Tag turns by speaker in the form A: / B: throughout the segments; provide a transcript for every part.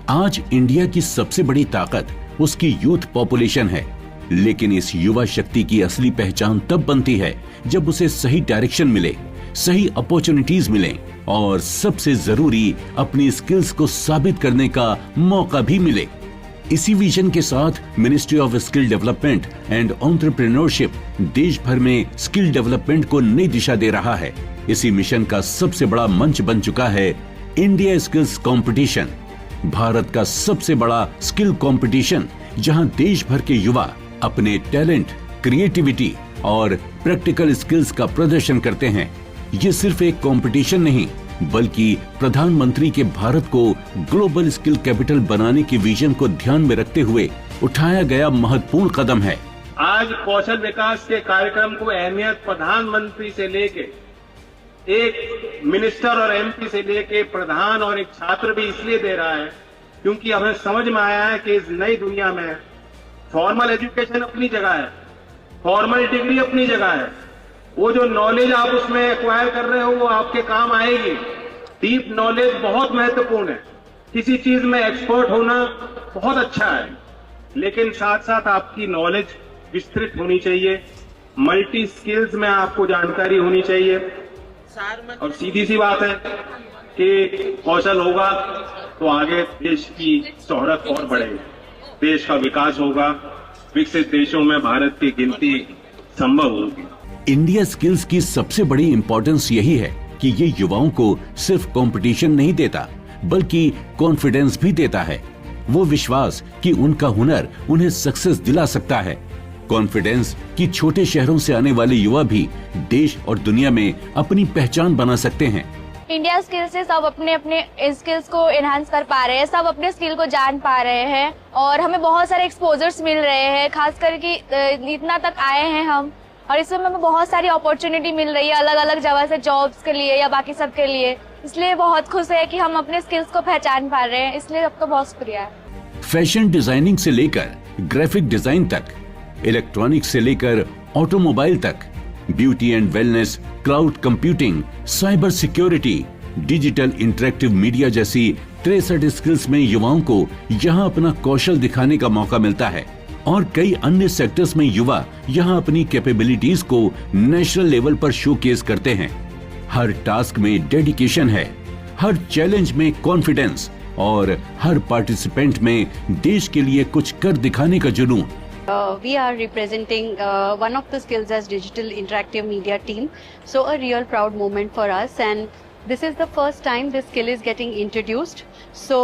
A: आज इंडिया की सबसे बड़ी ताकत उसकी यूथ पॉपुलेशन है, लेकिन इस युवा शक्ति की असली पहचान तब बनती है जब उसे सही डायरेक्शन मिले, सही अपॉर्चुनिटीज मिले और सबसे जरूरी अपनी स्किल्स को साबित करने का मौका भी मिले। इसी विजन के साथ ministry of skill development and entrepreneurship देश भर में स्किल डेवलपमेंट को नई दिशा दे रहा है। इसी मिशन का सबसे बड़ा मंच बन चुका है इंडिया स्किल्स कंपटीशन, भारत का सबसे बड़ा स्किल कंपटीशन, जहां देश भर के युवा अपने टैलेंट, क्रिएटिविटी और प्रैक्टिकल स्किल्स का प्रदर्शन करते हैं। ये सिर्फ एक कंपटीशन नहीं, बल्कि प्रधानमंत्री के भारत को ग्लोबल स्किल कैपिटल बनाने के विजन को ध्यान में रखते हुए उठाया गया महत्वपूर्ण कदम है।
B: आज कौशल विकास के कार्यक्रम को अहमियत प्रधानमंत्री से लेके एक मिनिस्टर और एमपी से लेके प्रधान और एक छात्र भी इसलिए दे रहा है क्योंकि हमें समझ में आया है कि इस नई दुनिया में फॉर्मल एजुकेशन अपनी जगह है, फॉर्मल डिग्री अपनी जगह है, वो जो नॉलेज आप उसमें एक्वायर कर रहे हो वो आपके काम आएगी। डीप नॉलेज बहुत महत्वपूर्ण है, किसी चीज में एक्सपर्ट होना बहुत अच्छा है, लेकिन साथ साथ आपकी नॉलेज विस्तृत होनी चाहिए, मल्टी स्किल्स में आपको जानकारी होनी चाहिए। और सीधी सी बात है कि कौशल होगा तो आगे देश की शोहरत और बढ़ेगी, देश का विकास होगा, विकसित देशों में भारत की गिनती संभव होगी।
A: इंडिया स्किल्स की सबसे बड़ी इंपॉर्टेंस यही है कि ये युवाओं को सिर्फ कंपटीशन नहीं देता, बल्कि कॉन्फिडेंस भी देता है। वो विश्वास कि उनका हुनर उन्हें सक्सेस दिला सकता है, कॉन्फिडेंस कि छोटे शहरों से आने वाले युवा भी देश और दुनिया में अपनी पहचान बना सकते हैं।
C: इंडिया स्किल से सब अपने अपने स्किल्स को एनहांस कर पा रहे हैं, सब अपने स्किल को जान पा रहे हैं और हमें बहुत सारे एक्सपोजर्स मिल रहे हैं, खास करके इतना तक आए हैं हम, और इसमें हमें बहुत सारी अपॉर्चुनिटी मिल रही है अलग अलग जगह से, जॉब्स के लिए या बाकी सब के लिए। इसलिए बहुत खुश है कि हम अपने स्किल्स को पहचान पा रहे हैं, इसलिए आपका बहुत शुक्रिया।
A: फैशन डिजाइनिंग से लेकर ग्राफिक डिजाइन तक, इलेक्ट्रॉनिक्स से लेकर ऑटोमोबाइल तक, beauty and wellness, cloud computing, cyber security, digital interactive media जैसी 63 स्किल्स में युवाओं को यहाँ अपना कौशल दिखाने का मौका मिलता है और कई अन्य सेक्टर्स में युवा यहाँ अपनी कैपेबिलिटीज को नेशनल लेवल पर शोकेस करते हैं। हर टास्क में डेडिकेशन है, हर चैलेंज में कॉन्फिडेंस और हर पार्टिसिपेंट में देश के लिए कुछ कर दिखाने का जुनून।
D: We are representing one of the skills as digital interactive media team, so a real proud moment for us, and this is the first time this skill is getting introduced, so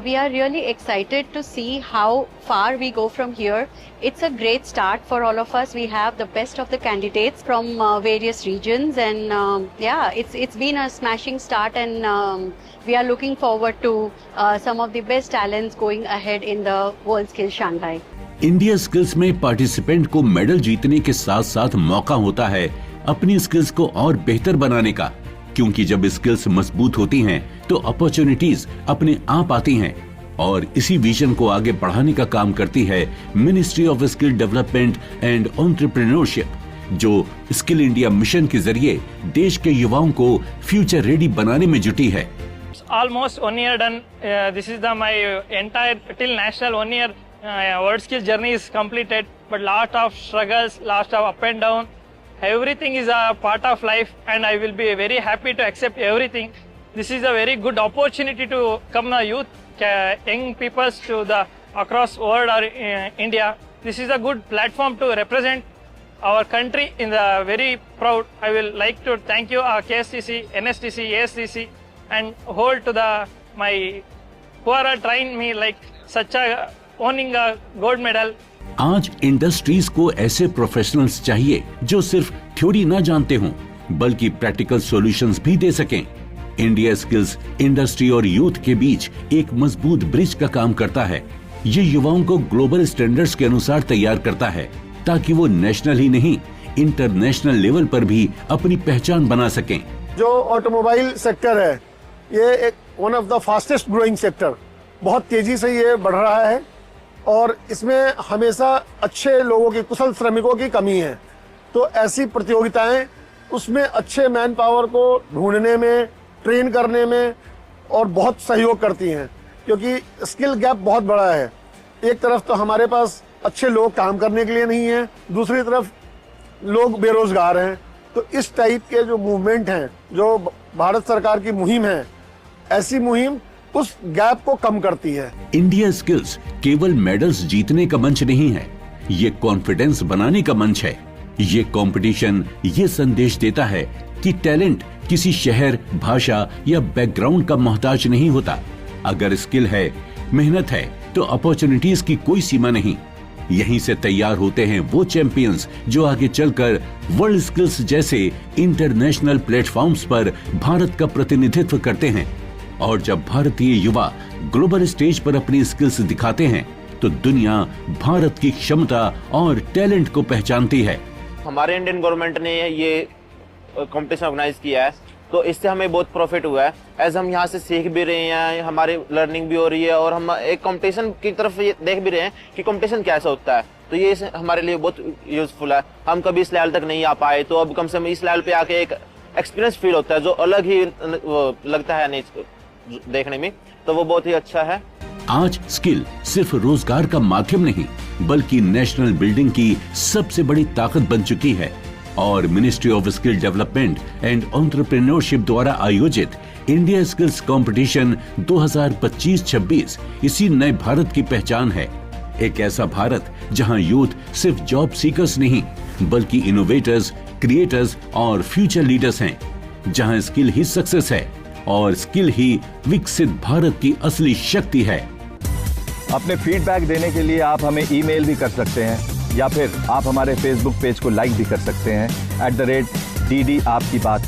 D: we are really excited to see how far we go from here. It's a great start for all of us. We have the best of the candidates from various regions, and yeah, it's been a smashing start, and we are looking forward to some of the best talents going ahead in the World Skills Shanghai.
A: India skills में participant को medal जीतने के साथ साथ मौका होता है अपनी स्किल्स को और बेहतर बनाने का, क्योंकि जब स्किल्स मजबूत होती हैं तो अपॉर्चुनिटीज अपने आप आती हैं और इसी विजन को आगे बढ़ाने का काम करती है ministry of skill development and entrepreneurship, जो स्किल इंडिया मिशन के जरिए देश के युवाओं को फ्यूचर रेडी बनाने में जुटी है।
E: Almost 1 year done. This is my entire till national 1 year World Skills journey is completed, but lot of struggles, lot of up and down. Everything is a part of life, and I will be very happy to accept everything. This is a very good opportunity to come the youth, young people to the across world or India. This is a good platform to represent our country in the very proud. I will like to thank you KSTC, NSTC, ASTC, and whole to the my who are trying me like such a owning a gold medal.
A: आज industries को ऐसे professionals चाहिए जो सिर्फ theory ना जानते हों, बल्कि प्रैक्टिकल सॉल्यूशंस भी दे सकें। इंडिया स्किल्स इंडस्ट्री और यूथ के बीच एक मजबूत ब्रिज का काम करता है। ये युवाओं को ग्लोबल स्टैंडर्ड्स के अनुसार तैयार करता है ताकि वो नेशनल ही नहीं, इंटरनेशनल लेवल पर भी अपनी पहचान बना सकें।
F: जो ऑटोमोबाइल सेक्टर है, ये एक one of the fastest growing sector, बहुत तेजी से ये बढ़ रहा है और इसमें हमेशा अच्छे लोगों की, कुशल श्रमिकों की कमी है। तो ऐसी प्रतियोगिताएं उसमें अच्छे मैन पावर को ढूंढने में, ट्रेन करने में और बहुत सहयोग करती हैं। क्योंकि स्किल गैप बहुत बड़ा है। एक तरफ तो हमारे पास अच्छे लोग काम करने के लिए नहीं है, दूसरी तरफ लोग बेरोजगार हैं। तो इस टाइप के जो मूवमेंट हैं, जो भारत सरकार की मुहिम है, ऐसी मुहिम उस गैप को कम करती है।
A: इंडिया स्किल्स केवल मेडल्स जीतने का मंच नहीं है, ये कॉन्फिडेंस बनाने का मंच है। ये कंपटीशन ये संदेश देता है कि टैलेंट किसी शहर, भाषा या बैकग्राउंड का मोहताज नहीं होता। अगर स्किल है, मेहनत है, तो अपॉर्चुनिटीज की कोई सीमा नहीं। यहीं से तैयार होते हैं वो चैंपियंस जो आगे चलकर वर्ल्ड स्किल्स जैसे इंटरनेशनल प्लेटफॉर्म्स पर भारत का प्रतिनिधित्व करते हैं। और जब भारतीय युवा ग्लोबल स्टेज पर अपनी स्किल्स दिखाते हैं तो दुनिया भारत की क्षमता और टैलेंट को पहचानती है।
G: हमारे इंडियन गवर्नमेंट ने ये कंपटीशन ऑर्गेनाइज किया है, तो इससे हमें बहुत प्रॉफिट हुआ है। एज हम यहाँ से सीख भी रहे हैं, हमारी लर्निंग भी हो रही है, और हम एक कंपटीशन की तरफ ये देख भी रहे हैं कि कंपटीशन कैसा होता है। तो ये हमारे लिए बहुत यूजफुल है। हम कभी इस लेवल तक नहीं आ पाए, तो अब कम से कम इस लेवल पे आके एक एक्सपीरियंस फील होता है, जो अलग ही लगता है नहीं देखने में, तो वो बहुत ही अच्छा है।
A: आज स्किल सिर्फ रोजगार का माध्यम नहीं, बल्कि नेशनल बिल्डिंग की सबसे बड़ी ताकत बन चुकी है। और ministry of skill development and entrepreneurship द्वारा आयोजित इंडिया स्किल्स कंपटीशन 2025-26 इसी नए भारत की पहचान है। एक ऐसा भारत जहां यूथ सिर्फ जॉब सीकर्स नहीं, बल्कि इनोवेटर्स, क्रिएटर्स और फ्यूचर लीडर्स हैं। जहां स्किल ही सक्सेस है और स्किल ही विकसित भारत की असली शक्ति है।
H: अपने फीडबैक देने के लिए आप हमें ईमेल भी कर सकते हैं, या फिर आप हमारे फेसबुक पेज को लाइक भी कर सकते हैं @DD आपकी बात पर।